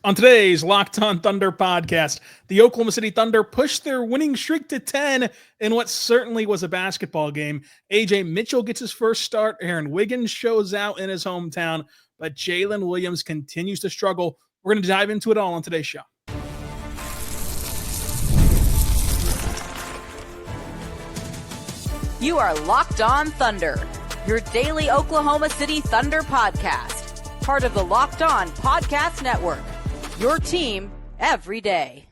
On today's Locked On Thunder podcast, the Oklahoma City Thunder pushed their winning streak to 10 in what certainly was a basketball game. Ajay Mitchell gets his first start. Aaron Wiggins shows out in his hometown, but Jalen Williams continues to struggle. We're going to dive into it all on today's show. You are Locked On Thunder, your daily Oklahoma City Thunder podcast, part of the Locked On Podcast Network. Your team every day.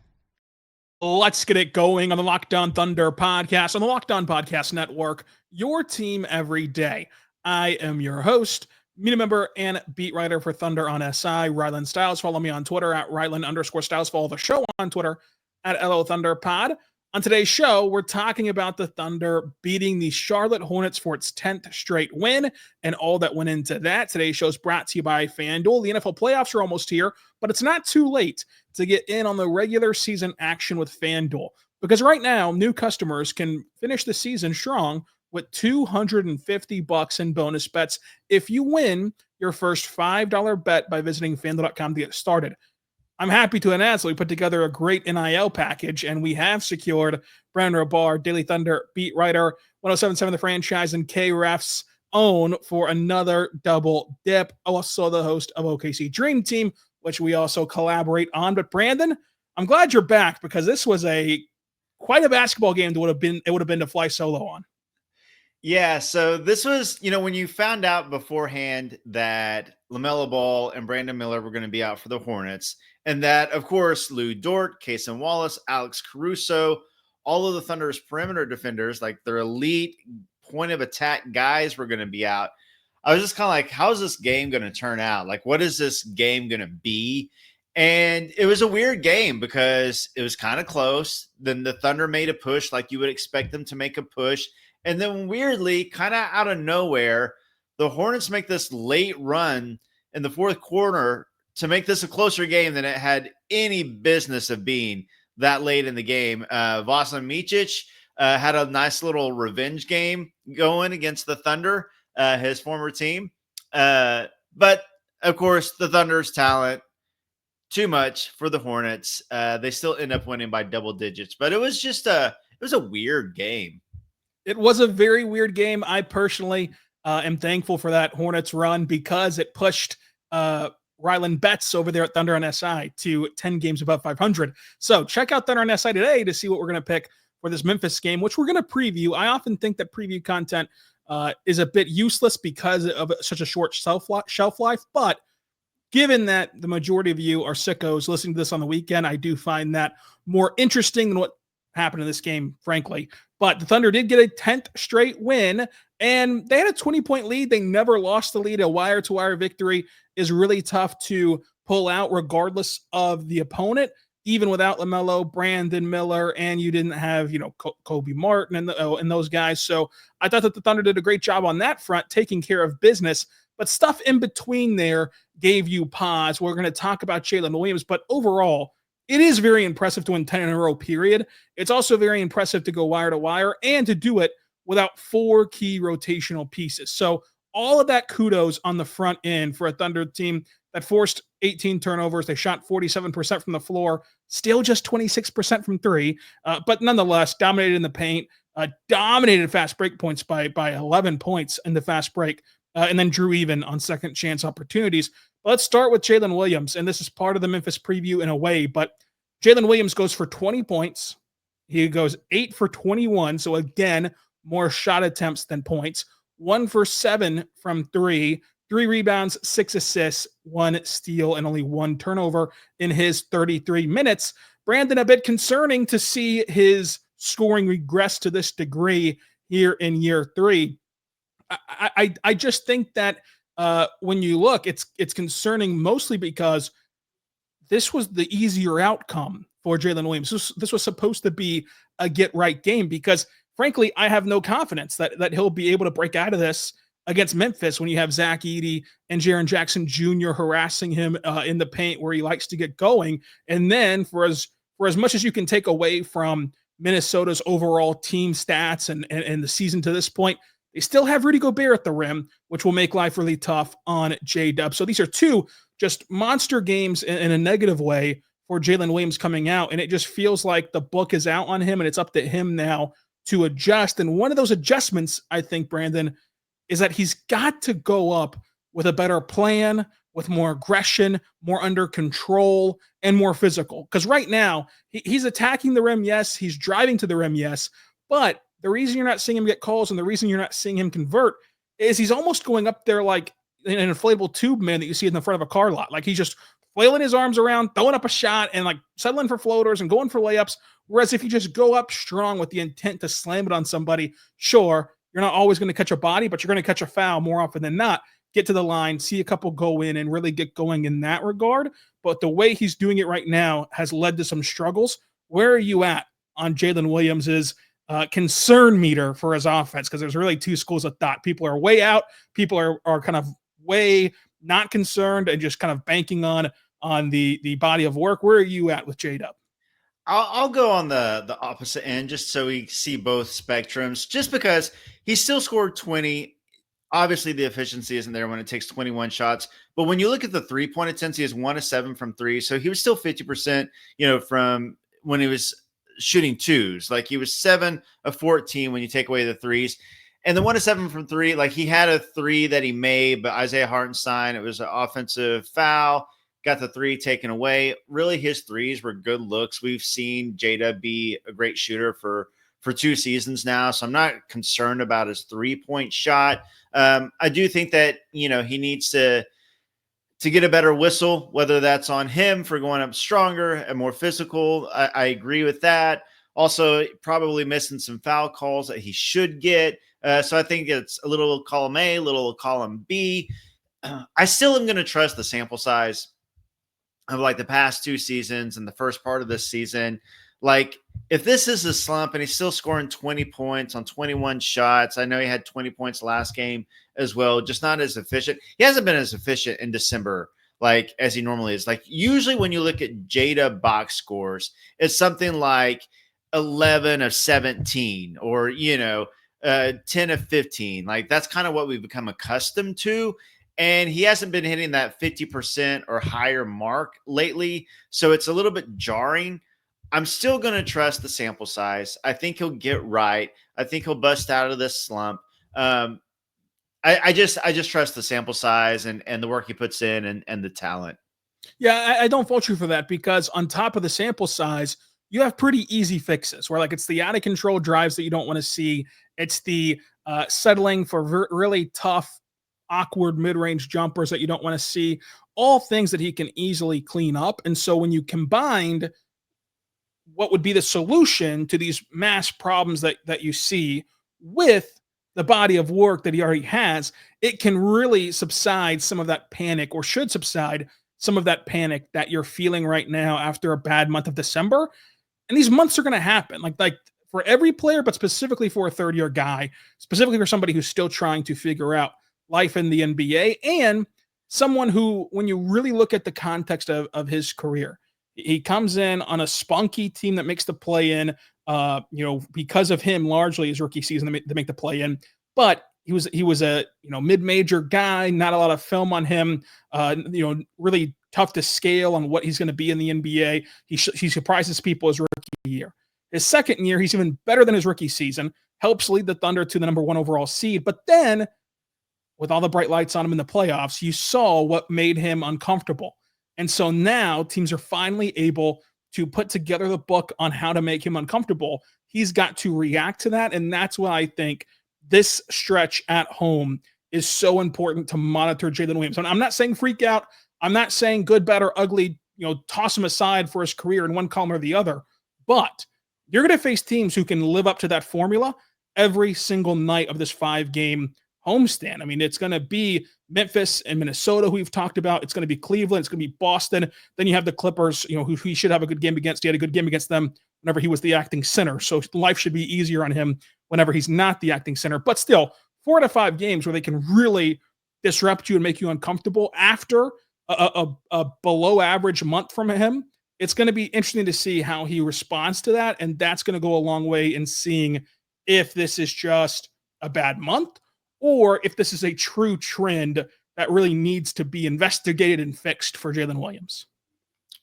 Let's get it going on the Locked On Thunder podcast on the Locked On Podcast Network. Your team every day. I am your host, media member and beat writer for Thunder on SI, Rylan Stiles. Follow me on Twitter at Rylan_Stiles. Follow the show on Twitter at LOThunderPod. On today's show, we're talking about the Thunder beating the Charlotte Hornets for its 10th straight win and all that went into that. Today's show is brought to you by FanDuel. The NFL playoffs are almost here, but it's not too late to get in on the regular season action with FanDuel, because right now, new customers can finish the season strong with $250 in bonus bets if you win your first $5 bet by visiting FanDuel.com to get started. I'm happy to announce that we put together a great NIL package, and we have secured Brandon Bahbar, Daily Thunder beat writer, 107.7 The Franchise, and KREF's own for another double dip. Also the host of OKC Dream Team, which we also collaborate on. But Brandon, I'm glad you're back, because this was quite a basketball game that would have been to fly solo on. Yeah, so this was, when you found out beforehand that LaMelo Ball and Brandon Miller were going to be out for the Hornets, and that, of course, Lou Dort, Cason Wallace, Alex Caruso, all of the Thunder's perimeter defenders, like their elite point of attack guys, were going to be out. I was just kind of like, how's this game going to turn out? Like, what is this game going to be? And it was a weird game because it was kind of close. Then the Thunder made a push like you would expect them to make a push. And then weirdly, kind of out of nowhere, the Hornets make this late run in the fourth quarter to make this a closer game than it had any business of being that late in the game. Vasilije Micic had a nice little revenge game going against the Thunder, his former team. But, of course, the Thunder's talent, too much for the Hornets. They still end up winning by double digits. But it was just a weird game. It was a very weird game. I personally am thankful for that Hornets run, because it pushed Rylan Betts over there at Thunder on SI to 10 games above 500. So check out Thunder on SI today to see what we're going to pick for this Memphis game, which we're going to preview. I often think that preview content is a bit useless because of such a short shelf life, but given that the majority of you are sickos listening to this on the weekend, I do find that more interesting than what happened in this game, frankly. But the Thunder did get a 10th straight win, and they had a 20-point lead. They never lost the lead. A wire-to-wire victory is really tough to pull out regardless of the opponent, even without LaMelo, Brandon Miller, and you didn't have, Kobe Martin and those guys. So I thought that the Thunder did a great job on that front, taking care of business. But stuff in between there gave you pause. We're going to talk about Jalen Williams, but overall, it is very impressive to win 10 in a row, period. It's also very impressive to go wire to wire and to do it without 4 key rotational pieces. So all of that kudos on the front end for a Thunder team that forced 18 turnovers. They shot 47% from the floor, still just 26% from three, but nonetheless dominated in the paint, dominated fast break points by 11 points in the fast break, and then drew even on second chance opportunities. Let's start with Jalen Williams, and this is part of the Memphis preview in a way, but Jalen Williams goes for 20 points. He goes 8 for 21, so again, more shot attempts than points. 1 for 7 from 3, 3 rebounds, 6 assists, 1 steal, and only 1 turnover in his 33 minutes. Brandon, a bit concerning to see his scoring regress to this degree here in year 3. I just think that when you look, it's concerning mostly because this was the easier outcome for Jalen Williams. This was supposed to be a get-right game because, frankly, I have no confidence that he'll be able to break out of this against Memphis when you have Zach Edey and Jaren Jackson Jr. harassing him in the paint where he likes to get going. And then for as much as you can take away from Minnesota's overall team stats and the season to this point, they still have Rudy Gobert at the rim, which will make life really tough on J-Dub. So these are two just monster games in a negative way for Jalen Williams coming out. And it just feels like the book is out on him and it's up to him now to adjust. And one of those adjustments, I think, Brandon, is that he's got to go up with a better plan, with more aggression, more under control, and more physical. Because right now, he's attacking the rim, yes. He's driving to the rim, yes. But the reason you're not seeing him get calls and the reason you're not seeing him convert is he's almost going up there like an inflatable tube man that you see in the front of a car lot. Like he's just flailing his arms around, throwing up a shot, and like settling for floaters and going for layups. Whereas if you just go up strong with the intent to slam it on somebody, sure, you're not always going to catch a body, but you're going to catch a foul more often than not. Get to the line, see a couple go in, and really get going in that regard. But the way he's doing it right now has led to some struggles. Where are you at on Jalen Williams's concern meter for his offense? Because there's really two schools of thought. People are way out. People are kind of way not concerned and just kind of banking on the body of work. Where are you at with J-Dub? I'll go on the opposite end just so we see both spectrums, just because he still scored 20. Obviously, the efficiency isn't there when it takes 21 shots. But when you look at the three-point attempts, he has 1 of 7 from 3. So he was still 50%, from when he was shooting twos. Like he was 7 of 14 when you take away the threes. And the 1 of 7 from 3, like he had a 3 that he made, but Isaiah Hartenstein, it was an offensive foul, got the 3 taken away. Really, his threes were good looks. We've seen Jada be a great shooter for 2 seasons now, so I'm not concerned about his 3-point shot. I do think that, he needs to get a better whistle, whether that's on him for going up stronger and more physical. I agree with that. Also, probably missing some foul calls that he should get. So I think it's a little column A, a little column B. I still am going to trust the sample size of like the past 2 seasons and the first part of this season. Like if this is a slump and he's still scoring 20 points on 21 shots, I know he had 20 points last game as well, just not as efficient. He hasn't been as efficient in December like as he normally is. Like usually when you look at Jada box scores, it's something like 11 of 17 or, 10 of 15. Like that's kind of what we've become accustomed to. And he hasn't been hitting that 50% or higher mark lately. So it's a little bit jarring. I'm still going to trust the sample size. I think he'll get right. I think he'll bust out of this slump. I just trust the sample size and the work he puts in and the talent. Yeah, I don't fault you for that because on top of the sample size, you have pretty easy fixes where like it's the out of control drives that you don't want to see. It's the settling for really tough, awkward mid-range jumpers that you don't want to see. All things that he can easily clean up. And so when you combined what would be the solution to these mass problems that you see with the body of work that he already has, it can really subside some of that panic, or should subside some of that panic that you're feeling right now after a bad month of December. And these months are going to happen like for every player, but specifically for a third-year guy, specifically for somebody who's still trying to figure out life in the NBA, and someone who, when you really look at the context of his career, he comes in on a spunky team that makes the play-in, because of him largely his rookie season to make the play-in. But he was a mid-major guy, not a lot of film on him. Really tough to scale on what he's going to be in the NBA. He surprises people his rookie year. His second year, he's even better than his rookie season. Helps lead the Thunder to the number 1 overall seed. But then, with all the bright lights on him in the playoffs, you saw what made him uncomfortable. And so now teams are finally able to put together the book on how to make him uncomfortable. He's got to react to that. And that's why I think this stretch at home is so important to monitor Jalen Williams. And I'm not saying freak out. I'm not saying good, bad, or ugly, toss him aside for his career in one column or the other. But you're going to face teams who can live up to that formula every single night of this 5-game homestand. I mean, it's going to be Memphis and Minnesota, who we've talked about. It's going to be Cleveland. It's going to be Boston. Then you have the Clippers, who he should have a good game against. He had a good game against them whenever he was the acting center. So life should be easier on him whenever he's not the acting center. But still, 4 to 5 games where they can really disrupt you and make you uncomfortable after a below average month from him. It's going to be interesting to see how he responds to that. And that's going to go a long way in seeing if this is just a bad month or if this is a true trend that really needs to be investigated and fixed for Jalen Williams.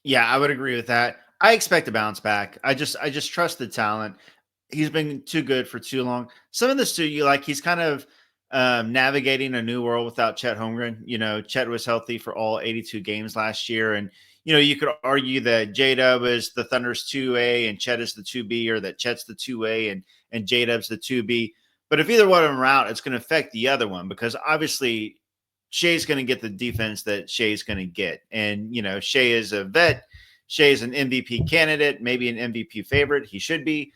Yeah, I would agree with that. I expect a bounce back. I just trust the talent. He's been too good for too long. Some of this too, he's kind of navigating a new world without Chet Holmgren. Chet was healthy for all 82 games last year. And, you could argue that J-Dub is the Thunder's 2A and Chet is the 2B, or that Chet's the 2A and J-Dub's the 2B. But if either one of them are out, it's going to affect the other one, because obviously Shea's going to get the defense that Shea's going to get. And, Shea is a vet. Shea is an MVP candidate, maybe an MVP favorite. He should be.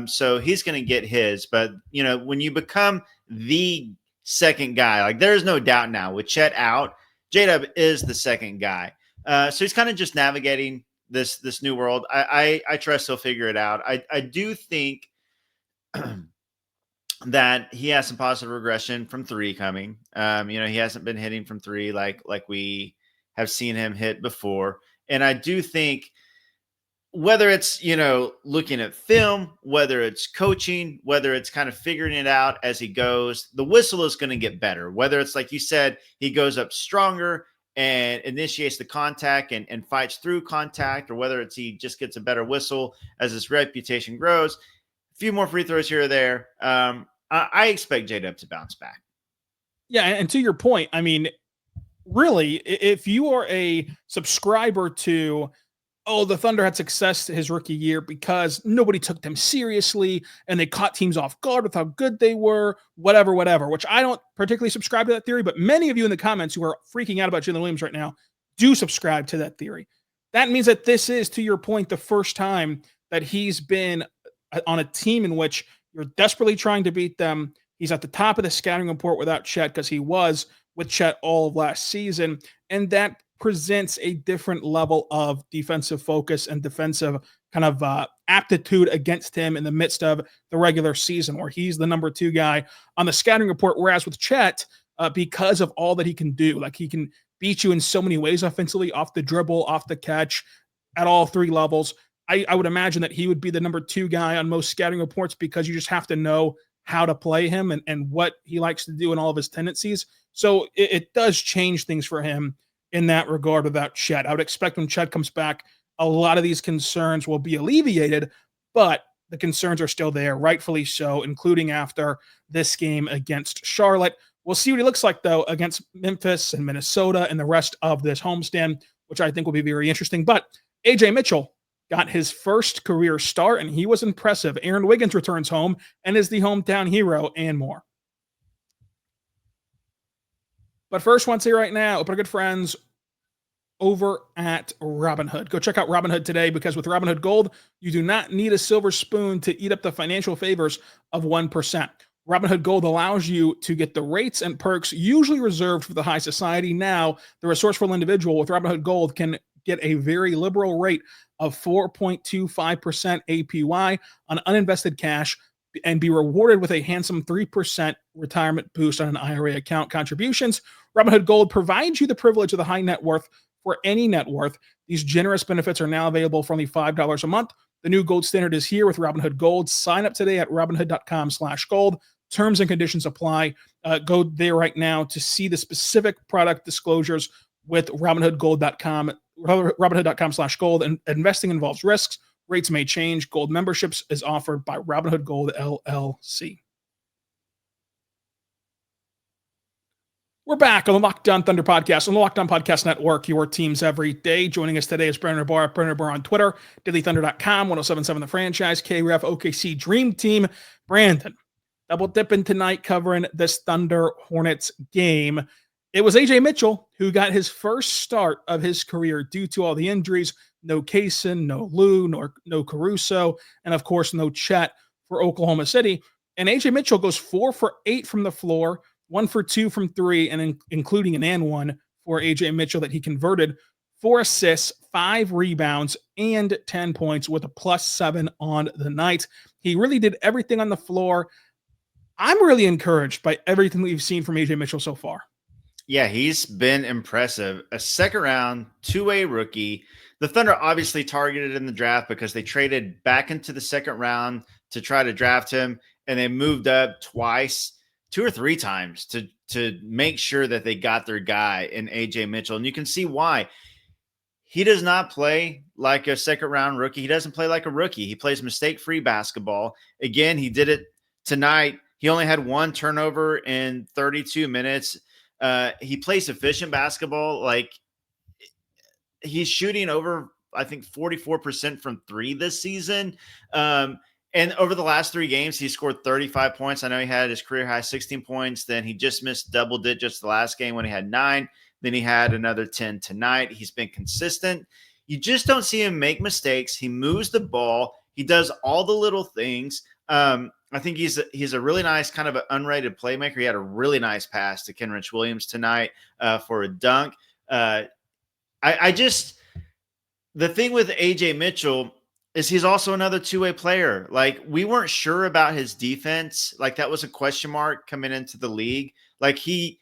So he's going to get his. But, when you become the second guy, like, there's no doubt now with Chet out, J-Dub is the second guy. So he's kind of just navigating this new world. I trust he'll figure it out. I do think that he has some positive regression from three coming. He hasn't been hitting from three like we have seen him hit before. And I do think, whether it's, looking at film, whether it's coaching, whether it's kind of figuring it out as he goes, the whistle is going to get better. Whether it's, like you said, he goes up stronger and initiates the contact and fights through contact, or whether it's he just gets a better whistle as his reputation grows. A few more free throws here or there. I expect J-Dub to bounce back. Yeah, and to your point, I mean, really, if you are a subscriber to, the Thunder had success his rookie year because nobody took them seriously and they caught teams off guard with how good they were, whatever, which I don't particularly subscribe to that theory, but many of you in the comments who are freaking out about Jalen Williams right now do subscribe to that theory. That means that this is, to your point, the first time that he's been on a team in which you're desperately trying to beat them. He's at the top of the scouting report without Chet, because he was with Chet all of last season. And that presents a different level of defensive focus and defensive kind of aptitude against him in the midst of the regular season, where he's the number 2 guy on the scouting report. Whereas with Chet, because of all that he can do, like, he can beat you in so many ways offensively, off the dribble, off the catch, at all 3 levels. I would imagine that he would be the number 2 guy on most scouting reports, because you just have to know how to play him and what he likes to do and all of his tendencies. So it does change things for him in that regard without Chet. I would expect when Chet comes back, a lot of these concerns will be alleviated, but the concerns are still there, rightfully so, including after this game against Charlotte. We'll see what he looks like, though, against Memphis and Minnesota and the rest of this homestand, which I think will be very interesting. But Ajay Mitchell got his first career start, and he was impressive. Aaron Wiggins returns home and is the hometown hero, and more. But first, want to say right now, our good friends over at Robinhood. Go check out Robinhood today, because with Robinhood Gold, you do not need a silver spoon to eat up the financial favors of 1%. Robinhood Gold allows you to get the rates and perks usually reserved for the high society. Now, the resourceful individual with Robinhood Gold can get a very liberal rate of 4.25% APY on uninvested cash and be rewarded with a handsome 3% retirement boost on an IRA account contributions. Robinhood Gold provides you the privilege of the high net worth for any net worth. These generous benefits are now available for only $5 a month. The new gold standard is here with Robinhood Gold. Sign up today at robinhood.com/gold. Terms and conditions apply. Go there right now to see the specific product disclosures with robinhoodgold.com, robinhood.com/gold. And investing involves risks. Rates may change. Gold memberships is offered by Robinhood Gold LLC. We're back on the Locked On Thunder podcast, on the Locked On Podcast Network, your teams every day. Joining us today is Brandon Bahbar, Brandon Bahbar on Twitter, DailyThunder.com, 1077 The Franchise, KREF, OKC Dream Team. Brandon, double dipping tonight covering this Thunder Hornets game. It was Ajay Mitchell who got his first start of his career due to all the injuries. No Kaysen, no Lou, no Caruso, and of course no Chet for Oklahoma City. And Ajay Mitchell goes 4 for 8 from the floor, 1 for 2 from 3, and including an and one for Ajay Mitchell that he converted. 4 assists, 5 rebounds, and 10 points with a +7 on the night. He really did everything on the floor. I'm really encouraged by everything we've seen from Ajay Mitchell so far. Yeah, he's been impressive. A second round, 2A rookie. The Thunder obviously targeted in the draft because they traded back into the second round to try to draft him, and they moved up twice, 2 or 3 times to make sure that they got their guy in Ajay Mitchell. And you can see why. He does not play like a second-round rookie. He doesn't play like a rookie. He plays mistake-free basketball. Again, he did it tonight. He only had one turnover in 32 minutes. He plays efficient basketball. Like, he's shooting over, I think, 44% from three this season. And over the last 3 games, he scored 35 points. I know he had his career high 16 points. Then he just missed double digits the last game when he had 9. Then he had another 10 tonight. He's been consistent. You just don't see him make mistakes. He moves the ball. He does all the little things. I think he's a really nice kind of an unrated playmaker. He had a really nice pass to Kenrich Williams tonight for a dunk. The thing with Ajay Mitchell is he's also another two-way player. Like, we weren't sure about his defense. Like, that was a question mark coming into the league. Like, he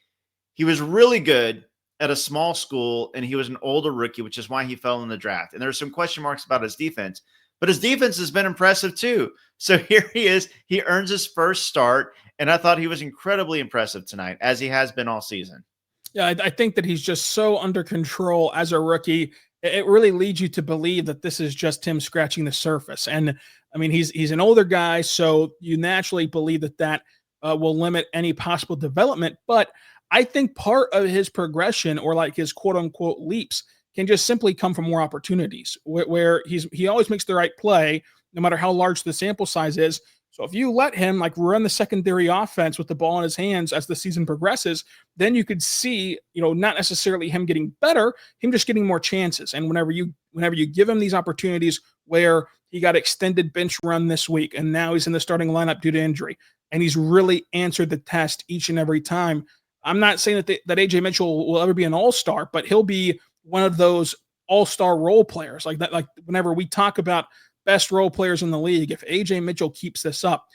was really good at a small school, and he was an older rookie, which is why he fell in the draft. And there's some question marks about his defense, but his defense has been impressive too. So here he is. He earns his first start, and I thought he was incredibly impressive tonight, as he has been all season. Yeah, I think that he's just so under control as a rookie. It really leads you to believe that this is just him scratching the surface. And I mean, he's an older guy, so you naturally believe that will limit any possible development. But I think part of his progression, or like his quote unquote leaps, can just simply come from more opportunities where he always makes the right play, no matter how large the sample size is. So if you let him like run the secondary offense with the ball in his hands as the season progresses, then you could see, not necessarily him getting better, him just getting more chances. And whenever you give him these opportunities, where he got extended bench run this week, and now he's in the starting lineup due to injury, and he's really answered the test each and every time. I'm not saying that Ajay Mitchell will ever be an all-star, but he'll be one of those all-star role players like that. Like, whenever we talk about best role players in the league, if Ajay Mitchell keeps this up,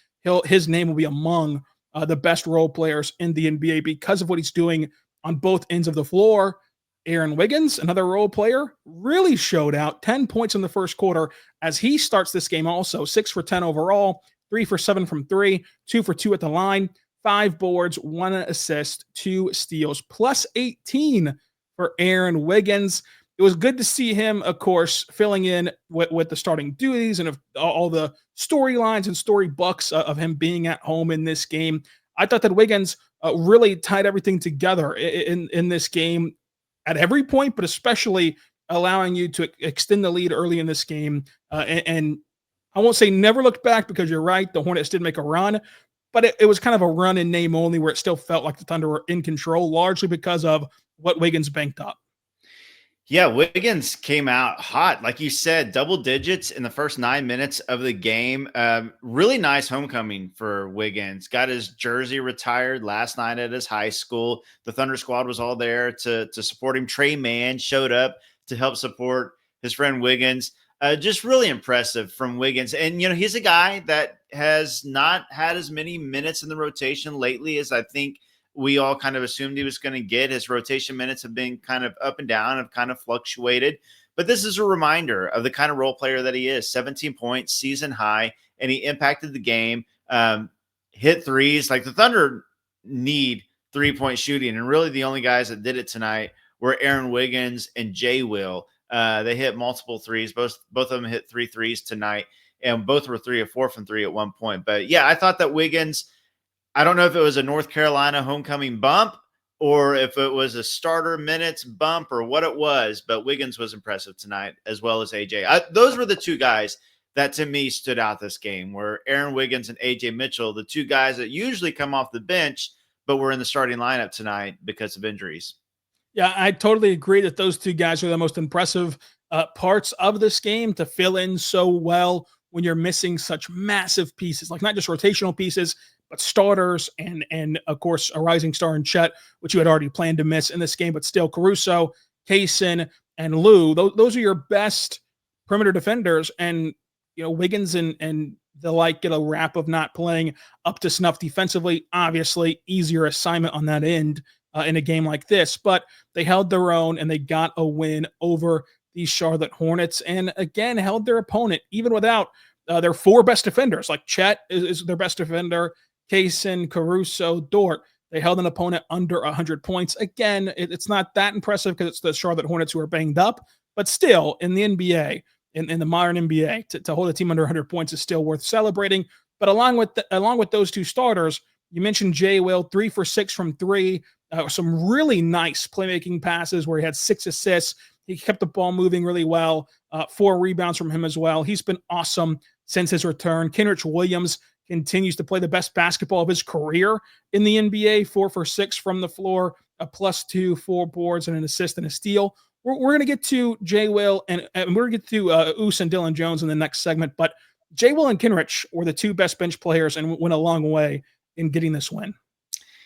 his name will be among the best role players in the NBA because of what he's doing on both ends of the floor. Aaron Wiggins, another role player, really showed out. 10 points in the first quarter as he starts this game also. 6 for 10 overall, 3 for 7 from 3, 2 for 2 at the line, 5 boards, 1 assist, 2 steals, plus 18 for Aaron Wiggins. It was good to see him, of course, filling in with the starting duties and of all the storylines and storybooks of him being at home in this game. I thought that Wiggins really tied everything together in this game at every point, but especially allowing you to extend the lead early in this game. And I won't say never looked back, because you're right, the Hornets did make a run, but it was kind of a run in name only, where it still felt like the Thunder were in control, largely because of what Wiggins banked up. Yeah, Wiggins came out hot. Like you said, double digits in the first 9 minutes of the game. Really nice homecoming for Wiggins. Got his jersey retired last night at his high school. The Thunder squad was all there to support him. Trey Mann showed up to help support his friend Wiggins. Just really impressive from Wiggins. And, he's a guy that has not had as many minutes in the rotation lately as I think we all kind of assumed he was going to get. His rotation minutes have been kind of up and down, have kind of fluctuated. But this is a reminder of the kind of role player that he is. 17 points, season high, and he impacted the game, hit threes. Like, the Thunder need three-point shooting, and really the only guys that did it tonight were Aaron Wiggins and Jay Will. They hit multiple threes. Both of them hit 3 threes tonight, and both were 3 or 4 from 3 at one point. But, yeah, I thought that Wiggins – I don't know if it was a North Carolina homecoming bump or if it was a starter minutes bump or what it was, but Wiggins was impressive tonight, as well as AJ. Those were the two guys that to me stood out this game, were Aaron Wiggins and Ajay Mitchell, the two guys that usually come off the bench, but were in the starting lineup tonight because of injuries. Yeah, I totally agree that those two guys are the most impressive parts of this game, to fill in so well when you're missing such massive pieces, like not just rotational pieces, but starters and of course a rising star in Chet, which you had already planned to miss in this game, but still Caruso, Kaysen, and Lou. Those are your best perimeter defenders, and Wiggins and the like get a rap of not playing up to snuff defensively. Obviously, easier assignment on that end in a game like this, but they held their own and they got a win over the Charlotte Hornets, and again held their opponent even without their 4 best defenders. Like Chet is their best defender. Kaysen, Caruso, Dort. They held an opponent under 100 points. Again, it's not that impressive because it's the Charlotte Hornets who are banged up, but still in the NBA, in the modern NBA, to hold a team under 100 points is still worth celebrating. But along with those two starters, you mentioned Jay Will, 3 for 6 from three, some really nice playmaking passes where he had 6 assists. He kept the ball moving really well, 4 rebounds from him as well. He's been awesome since his return. Kenrich Williams continues to play the best basketball of his career in the NBA, 4 for 6 from the floor, a +2, 4 boards, and an assist and a steal. We're going to get to Jay Will and we're going to get to Us and Dillon Jones in the next segment, but Jay Will and Kenrich were the 2 best bench players and went a long way in getting this win.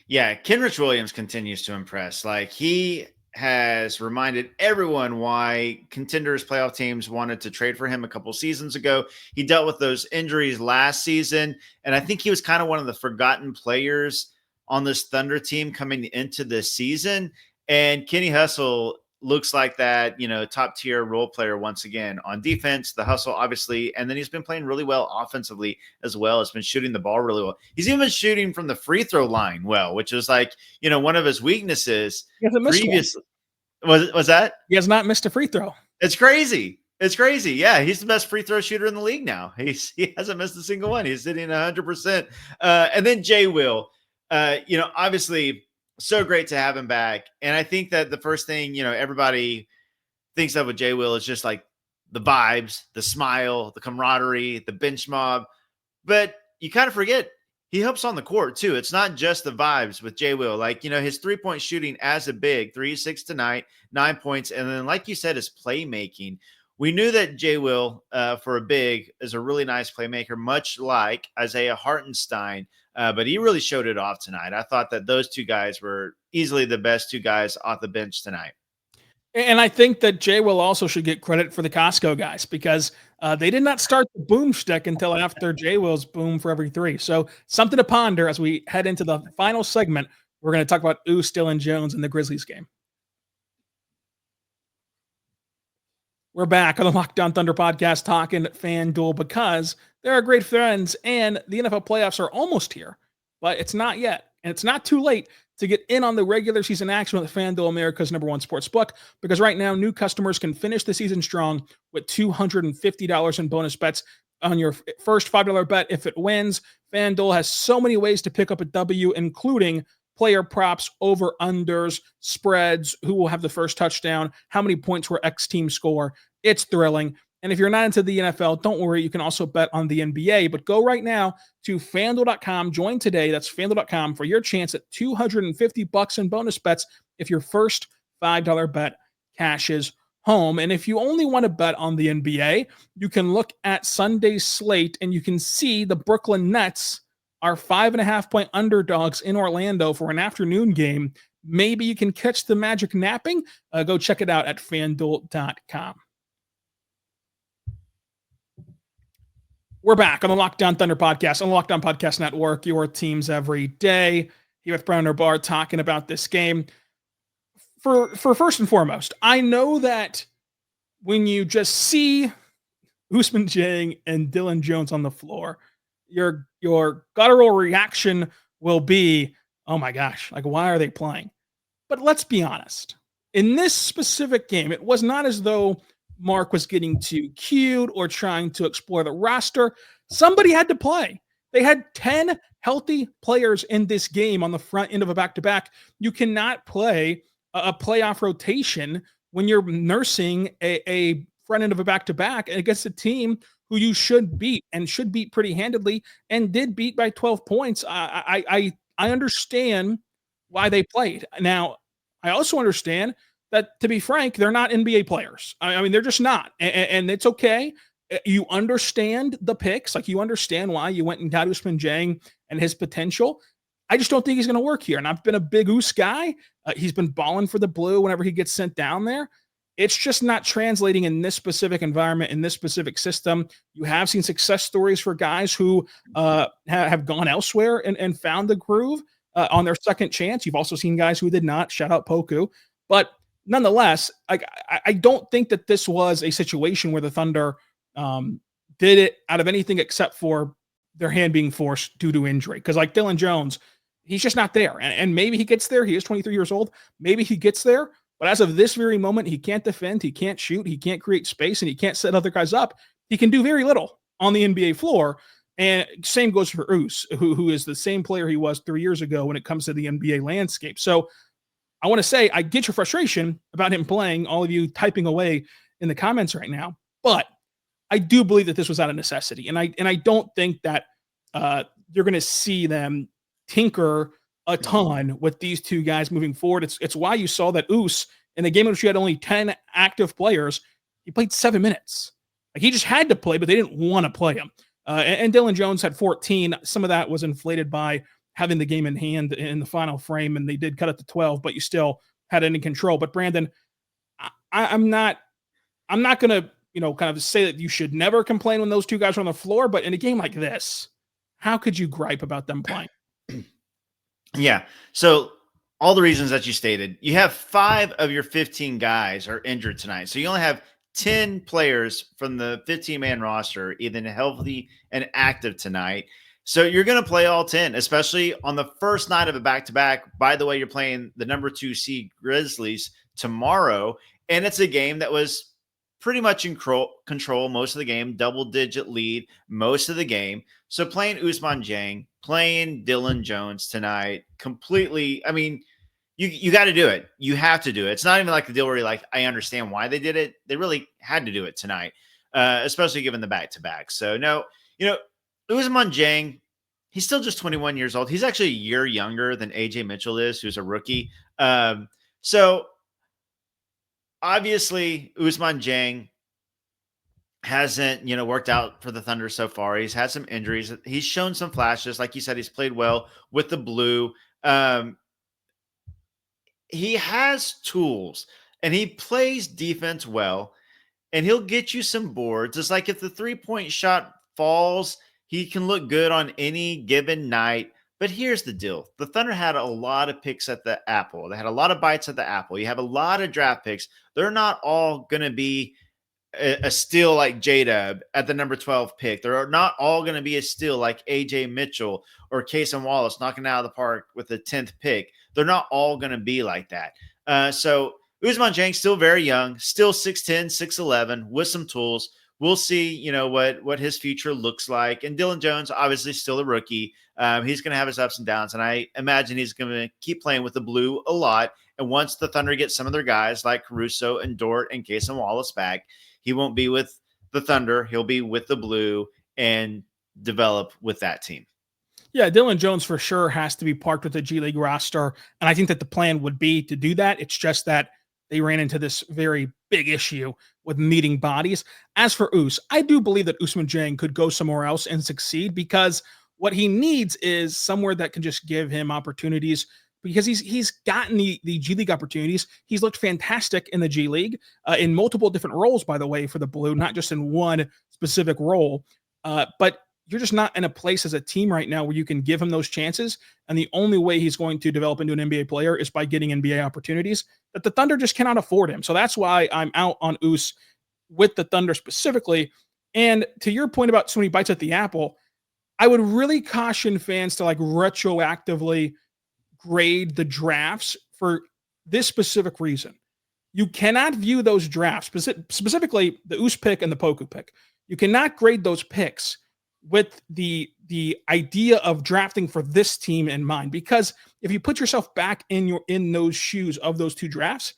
Yeah, Kenrich Williams continues to impress. Like, he has reminded everyone why contenders playoff teams wanted to trade for him a couple seasons ago. He dealt with those injuries last season, and I think he was kind of one of the forgotten players on this Thunder team coming into this season. And Kenny Hustle looks like that, top tier role player once again on defense, the hustle, obviously. And then he's been playing really well offensively as well. Has been shooting the ball really well. He's even shooting from the free throw line well, which is like, one of his weaknesses. Previously. Was that? He has not missed a free throw. It's crazy. It's crazy. Yeah, he's the best free throw shooter in the league now. He hasn't missed a single one. He's hitting 100%. And then Jay Will, obviously so great to have him back. And I think that the first thing, everybody thinks of with Jay Will is just like the vibes, the smile, the camaraderie, the bench mob. But you kind of forget he helps on the court too. It's not just the vibes with Jay Will. Like, his 3-point shooting as a big, 3-6 tonight, 9 points. And then, like you said, his playmaking. We knew that Jay Will, for a big, is a really nice playmaker, much like Isaiah Hartenstein. But he really showed it off tonight. I thought that those 2 guys were easily the best 2 guys off the bench tonight. And I think that Jay Will also should get credit for the Costco guys because they did not start the boomstick until after Jay Will's boom for every 3. So something to ponder as we head into the final segment. We're going to talk about Us, Dillon Jones, and the Grizzlies game. We're back on the Locked On Thunder podcast talking FanDuel because they're our great friends and the NFL playoffs are almost here, but it's not yet. And it's not too late to get in on the regular season action with FanDuel, America's #1 sports book, because right now new customers can finish the season strong with $250 in bonus bets on your first $5 bet if it wins. FanDuel has so many ways to pick up a W, including player props, over-unders, spreads, who will have the first touchdown, how many points will X team score. It's thrilling. And if you're not into the NFL, don't worry. You can also bet on the NBA. But go right now to FanDuel.com. Join today. That's FanDuel.com for your chance at $250 in bonus bets if your first $5 bet cashes home. And if you only want to bet on the NBA, you can look at Sunday's slate and you can see the Brooklyn Nets are 5.5-point underdogs in Orlando for an afternoon game. Maybe you can catch the Magic napping. Go check it out at FanDuel.com. We're back on the Locked On Thunder podcast, on the Locked On Podcast Network, your teams every day. Here with Brandon Bahbar talking about this game. For first and foremost, I know that when you just see Usman Jang and Dillon Jones on the floor, your guttural reaction will be, oh my gosh, like, why are they playing? But let's be honest. In this specific game, it was not as though Mark was getting too cute or trying to explore the roster. Somebody had to play. They had 10 healthy players in this game on the front end of a back-to-back. You cannot play a playoff rotation when you're nursing a front end of a back-to-back against a team who you should beat and should beat pretty handedly and did beat by 12 points. I understand why they played. Now, I also understand that, to be frank, they're not NBA players. I mean, they're just not. And it's okay. You understand the picks. Like, you understand why you went and got Usman Jang and his potential. I just don't think he's going to work here. And I've been a big Us guy. He's been balling for the Blue whenever he gets sent down there. It's just not translating in this specific environment, in this specific system. You have seen success stories for guys who have gone elsewhere and found the groove on their second chance. You've also seen guys who did not. Shout out Poku. But nonetheless, I don't think that this was a situation where the Thunder did it out of anything except for their hand being forced due to injury. Because like Dillon Jones, he's just not there. And maybe he gets there. He is 23 years old. Maybe he gets there. But as of this very moment, he can't defend, he can't shoot, he can't create space, and he can't set other guys up. He can do very little on the NBA floor. And same goes for Us, who is the same player he was 3 years ago when it comes to the NBA landscape. So I want to say I get your frustration about him playing, all of you typing away in the comments right now, but I do believe that this was out of necessity. And I don't think that you're going to see them tinker a ton with these two guys moving forward. It's why you saw that Us in the game in which you had only 10 active players, he played 7 minutes. Like he just had to play, but they didn't want to play him. And Dillon Jones had 14. Some of that was inflated by having the game in hand in the final frame, and they did cut it to 12, but you still had it in control. But Brandon, I'm not going to, kind of say that you should never complain when those two guys are on the floor, but in a game like this, how could you gripe about them playing? Yeah. So all the reasons that you stated, you have 5 of your 15 guys are injured tonight. So you only have 10 players from the 15-man roster, either healthy and active tonight. So you're going to play all 10, especially on the first night of a back-to-back. By the way, you're playing the number 2 seed Grizzlies tomorrow, and it's a game that was pretty much in control most of the game, double-digit lead most of the game. So playing Usman Jang, playing Dillon Jones tonight, completely, I mean, you got to do it. You have to do it. It's not even like the deal where you're like, I understand why they did it. They really had to do it tonight, especially given the back-to-back. So, no, Usman Jang, he's still just 21 years old. He's actually a year younger than Ajay Mitchell is, who's a rookie. So, obviously, Usman Jang hasn't, worked out for the Thunder so far. He's had some injuries. He's shown some flashes. Like you said, he's played well with the blue. He has tools, and he plays defense well, and he'll get you some boards. It's like if the three-point shot falls, he can look good on any given night. But here's the deal. The Thunder had a lot of picks at the apple. They had a lot of bites at the apple. You have a lot of draft picks. They're not all going to be a steal like J-Dub at the number 12 pick. They're not all going to be a steal like Ajay Mitchell or Cason Wallace knocking it out of the park with the 10th pick. They're not all going to be like that. So Usman Jang's still very young, still 6'10", 6'11", with some tools. We'll see, what his future looks like. And Dillon Jones, obviously still a rookie. He's going to have his ups and downs, and I imagine he's going to keep playing with the blue a lot. And once the Thunder get some of their guys like Caruso and Dort and Cason Wallace back, he won't be with the Thunder. He'll be with the blue and develop with that team. Yeah, Dillon Jones for sure has to be parked with the G League roster, and I think that the plan would be to do that. It's just that they ran into this very big issue with needing bodies. As for Us, I do believe that Usman Jang could go somewhere else and succeed, because what he needs is somewhere that can just give him opportunities, because he's gotten the G League opportunities. He's looked fantastic in the G League in multiple different roles, by the way, for the Blue, not just in one specific role. But you're just not in a place as a team right now where you can give him those chances. And the only way he's going to develop into an NBA player is by getting NBA opportunities that the Thunder just cannot afford him. So that's why I'm out on Us with the Thunder specifically. And to your point about so many bites at the apple, I would really caution fans to retroactively grade the drafts for this specific reason. You cannot view those drafts, specifically the Us pick and the Poku pick. You cannot grade those picks with the idea of drafting for this team in mind, because if you put yourself back in those shoes of those two drafts,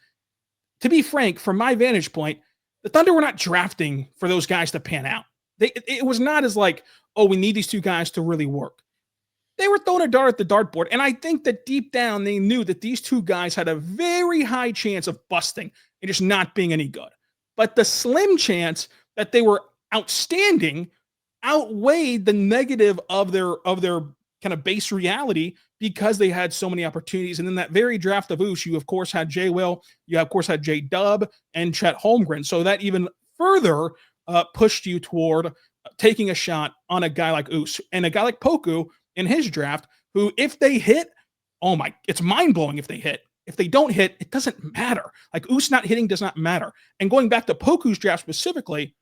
to be frank, from my vantage point, the Thunder were not drafting for those guys to pan out. It was not as like, oh, we need these two guys to really work. They were throwing a dart at the dartboard, and I think that deep down they knew that these two guys had a very high chance of busting and just not being any good. But the slim chance that they were outstanding outweighed the negative of their kind of base reality, because they had so many opportunities. And in that very draft of Us, you of course had J. Will, you of course had J-Dub and Chet Holmgren. So that even further pushed you toward taking a shot on a guy like Us and a guy like Poku in his draft, who, if they hit, it's mind-blowing if they hit. If they don't hit, it doesn't matter. Like, Us not hitting does not matter. And going back to Poku's draft specifically,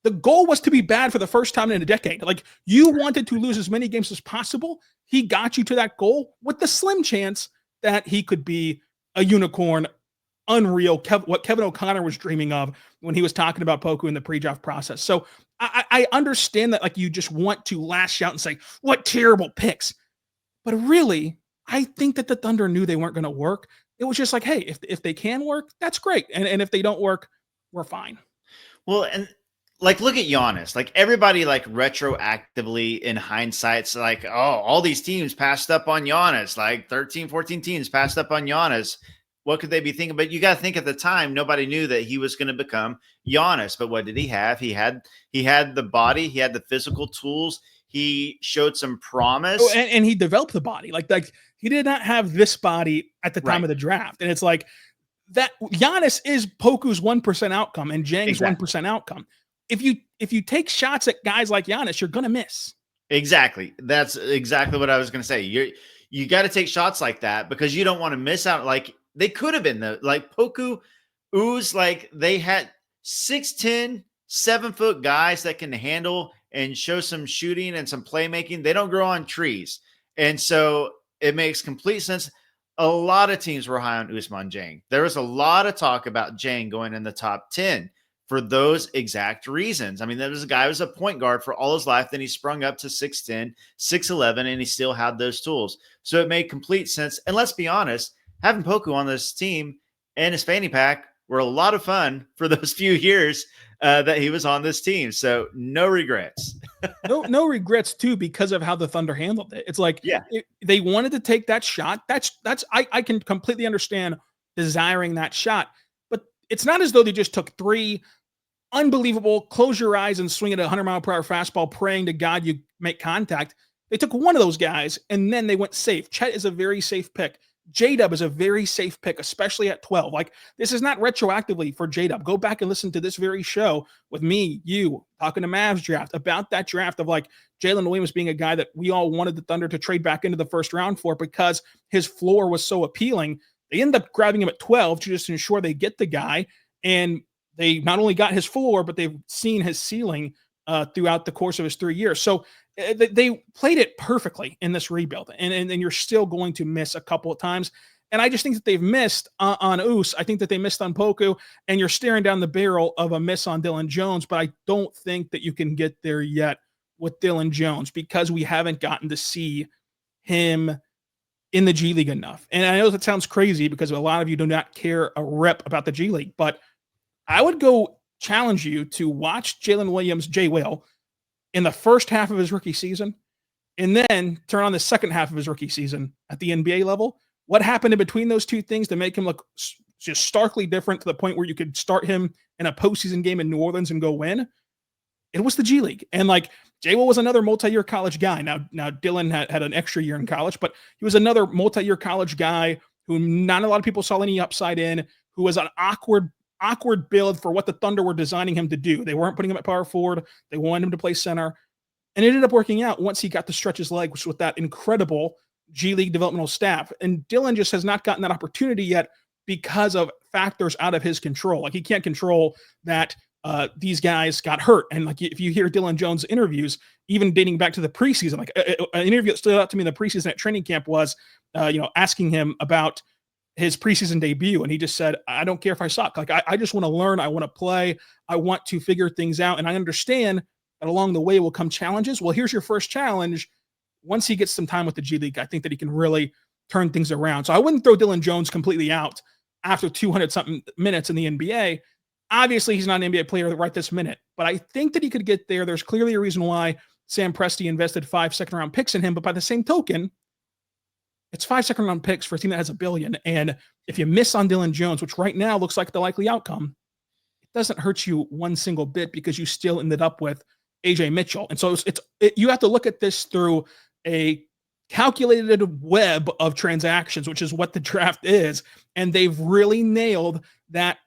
The goal was to be bad for the first time in a decade. Like, you wanted to lose as many games as possible. He got you to that goal with the slim chance that he could be a unicorn, unreal, what Kevin O'Connor was dreaming of when he was talking about Poku in the pre-draft process. So I understand that, like, you just want to lash out and say, what terrible picks. But really, I think that the Thunder knew they weren't going to work. It was just like, hey, if they can work, that's great. And if they don't work, we're fine. Well, and like, look at Giannis. Like, everybody, like, retroactively in hindsight's like, oh, all these teams passed up on Giannis. Like 13, 14 teams passed up on Giannis. What could they be thinking? But you got to think, at the time, nobody knew that he was going to become Giannis. But what did he have? He had the body. He had the physical tools. He showed some promise. Oh, and he developed the body. Like he did not have this body at the time of the draft. And it's like that Giannis is Poku's 1% outcome and Jang's 1% outcome. If you take shots at guys like Giannis, you're going to miss. Exactly. That's exactly what I was going to say. You got to take shots like that because you don't want to miss out. Like, they could have been like Poku, Uz, like, they had 6'10", 7-foot guys that can handle and show some shooting and some playmaking. They don't grow on trees. And so it makes complete sense. A lot of teams were high on Usman Jang. There was a lot of talk about Jang going in the top 10 for those exact reasons. I mean, there was a guy who was a point guard for all his life. Then he sprung up to 6'10", 6'11", and he still had those tools. So it made complete sense. And let's be honest, having Poku on this team and his fanny pack were a lot of fun for those few years that he was on this team. So no regrets. no regrets too, because of how the Thunder handled it. It's like, they wanted to take that shot. I can completely understand desiring that shot, but it's not as though they just took 3 unbelievable, close your eyes and swing at a 100-mile-per-hour fastball, praying to God you make contact. They took one of those guys and then they went safe. Chet is a very safe pick. J-Dub is a very safe pick, especially at 12. Like, this is not retroactively for J-Dub. Go back and listen to this very show with me, you, talking to Mavs draft, about that draft of, like, Jalen Williams being a guy that we all wanted the Thunder to trade back into the first round for because his floor was so appealing. They ended up grabbing him at 12 to just ensure they get the guy, and they not only got his floor, but they've seen his ceiling throughout the course of his 3 years. So they played it perfectly in this rebuild, and you're still going to miss a couple of times. And I just think that they've missed on Us. I think that they missed on Poku, and you're staring down the barrel of a miss on Dillon Jones. But I don't think that you can get there yet with Dillon Jones because we haven't gotten to see him in the G League enough. And I know that sounds crazy because a lot of you do not care a rip about the G League, but I would go challenge you to watch Jalen Williams, J-Will, in the first half of his rookie season, and then turn on the second half of his rookie season at the NBA level. What happened in between those two things to make him look just starkly different to the point where you could start him in a postseason game in New Orleans and go win? It was the G League. And, like, J-Will was another multi-year college guy. Now Dillon had an extra year in college, but he was another multi-year college guy who not a lot of people saw any upside in, who was an awkward build for what the Thunder were designing him to do. They weren't putting him at power forward. They wanted him to play center. And it ended up working out once he got to stretch his legs with that incredible G League developmental staff. And Dillon just has not gotten that opportunity yet because of factors out of his control. Like, he can't control that these guys got hurt. And, like, if you hear Dillon Jones interviews, even dating back to the preseason, like an interview that stood out to me in the preseason at training camp was, asking him about his preseason debut. And he just said, I don't care if I suck. Like, I just want to learn. I want to play. I want to figure things out. And I understand that along the way will come challenges. Well, here's your first challenge. Once he gets some time with the G League, I think that he can really turn things around. So I wouldn't throw Dillon Jones completely out after 200-something minutes in the NBA. Obviously, he's not an NBA player right this minute, but I think that he could get there. There's clearly a reason why Sam Presti invested 5 second-round picks in him. But by the same token, it's 5 second-round picks for a team that has $1 billion. And if you miss on Dillon Jones, which right now looks like the likely outcome, it doesn't hurt you one single bit because you still ended up with Ajay Mitchell. And so you have to look at this through a calculated web of transactions, which is what the draft is. And they've really nailed that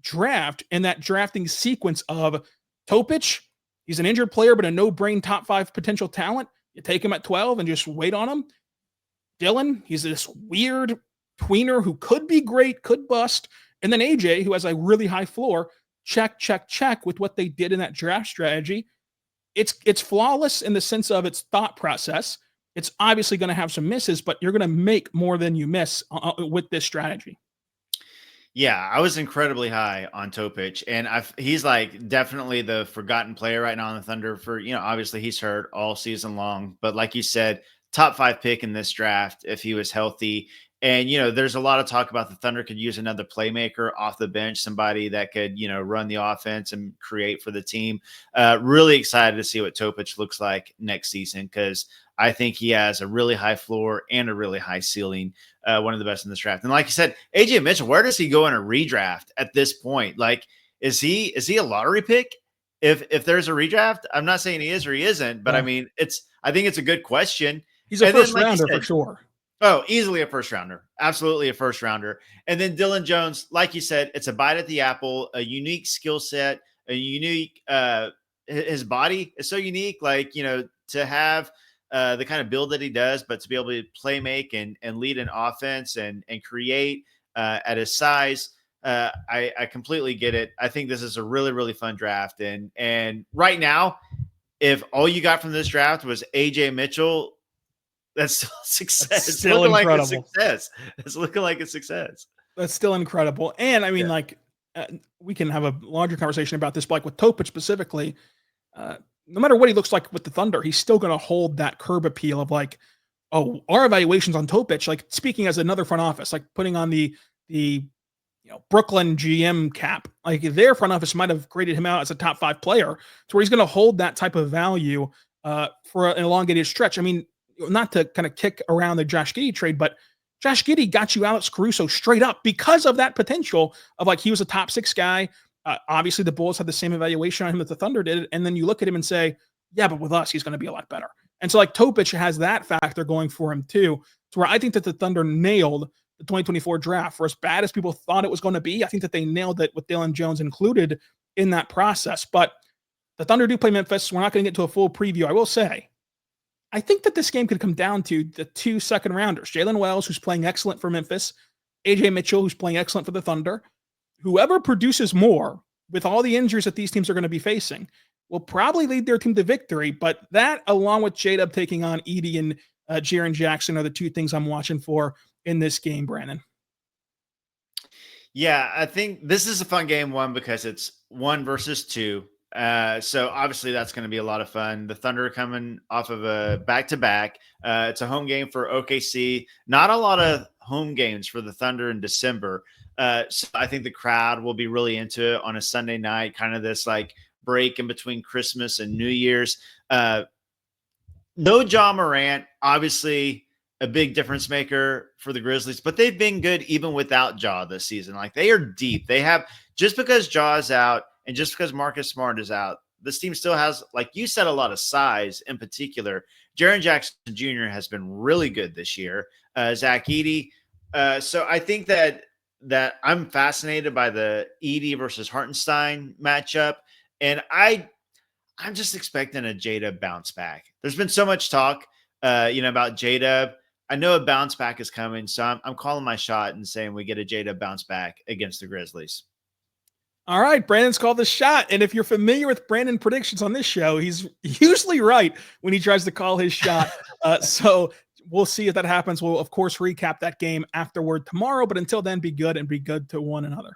draft and that drafting sequence of Topic. He's an injured player, but a no-brain top 5 potential talent. You take him at 12 and just wait on him. Dillon, he's this weird tweener who could be great, could bust. And then AJ, who has a really high floor. check, check, check with what they did in that draft strategy. It's flawless in the sense of its thought process. It's obviously going to have some misses, but you're going to make more than you miss with this strategy. Yeah, I was incredibly high on Topic, and he's like definitely the forgotten player right now on the Thunder for, obviously he's hurt all season long, but like you said, top 5 pick in this draft if he was healthy. And, there's a lot of talk about the Thunder could use another playmaker off the bench, somebody that could, run the offense and create for the team. Really excited to see what Topic looks like next season, because I think he has a really high floor and a really high ceiling. One of the best in this draft. And like you said, Ajay Mitchell, where does he go in a redraft at this point? Like, is he a lottery pick? If there's a redraft, I'm not saying he is or he isn't, but I mean, I think it's a good question. He's a first rounder for sure. Oh, easily a first rounder. Absolutely a first rounder. And then Dillon Jones, like you said, it's a bite at the apple, a unique skill set, a unique, his body is so unique, like, to have the kind of build that he does, but to be able to play make and lead an offense and create at his size. I completely get it. I think this is a really, really fun draft. And right now, if all you got from this draft was Ajay Mitchell, that's still a success. It's still incredible. It's looking like a success. That's still incredible. And I mean, we can have a larger conversation about this, but like with Topic specifically, no matter what he looks like with the Thunder, he's still going to hold that curb appeal of like, oh, our evaluations on Topic, like speaking as another front office, like putting on the Brooklyn GM cap, like their front office might have graded him out as a top 5 player to where he's going to hold that type of value for an elongated stretch. I mean, not to kind of kick around the Josh Giddey trade, but Josh Giddey got you Alex Caruso straight up because of that potential of like, he was a top 6 guy. Obviously the Bulls had the same evaluation on him that the Thunder did. And then you look at him and say, yeah, but with us, he's going to be a lot better. And so like Topic has that factor going for him too, to where I think that the Thunder nailed the 2024 draft. For as bad as people thought it was going to be, I think that they nailed it with Dillon Jones included in that process. But the Thunder do play Memphis. We're not going to get to a full preview. I will say, I think that this game could come down to the 2 second rounders, Jalen Wells, who's playing excellent for Memphis, Ajay Mitchell, who's playing excellent for the Thunder. Whoever produces more with all the injuries that these teams are going to be facing will probably lead their team to victory. But that, along with J-Dub taking on Edey and Jaren Jackson, are the 2 things I'm watching for in this game, Brandon. Yeah, I think this is a fun game, one, because it's 1 versus 2. So obviously that's going to be a lot of fun. The Thunder are coming off of a back-to-back. It's a home game for OKC. Not a lot of home games for the Thunder in December. So I think the crowd will be really into it on a Sunday night, kind of this like break in between Christmas and New Year's. No Ja Morant, obviously a big difference maker for the Grizzlies, but they've been good even without Ja this season. Like, they are deep. They have, just because Ja is out and just because Marcus Smart is out, this team still has, like you said, a lot of size. In particular, Jaren Jackson Jr. has been really good this year. Zach Edey. So I think that I'm fascinated by the Edey versus Hartenstein matchup. And I'm just expecting a J-Dub bounce back. There's been so much talk, about J-Dub. I know a bounce back is coming, so I'm calling my shot and saying we get a J-Dub bounce back against the Grizzlies. All right, Brandon's called the shot. And if you're familiar with Brandon predictions on this show, he's usually right when he tries to call his shot. So we'll see if that happens. We'll, of course, recap that game afterward tomorrow. But until then, be good and be good to one another.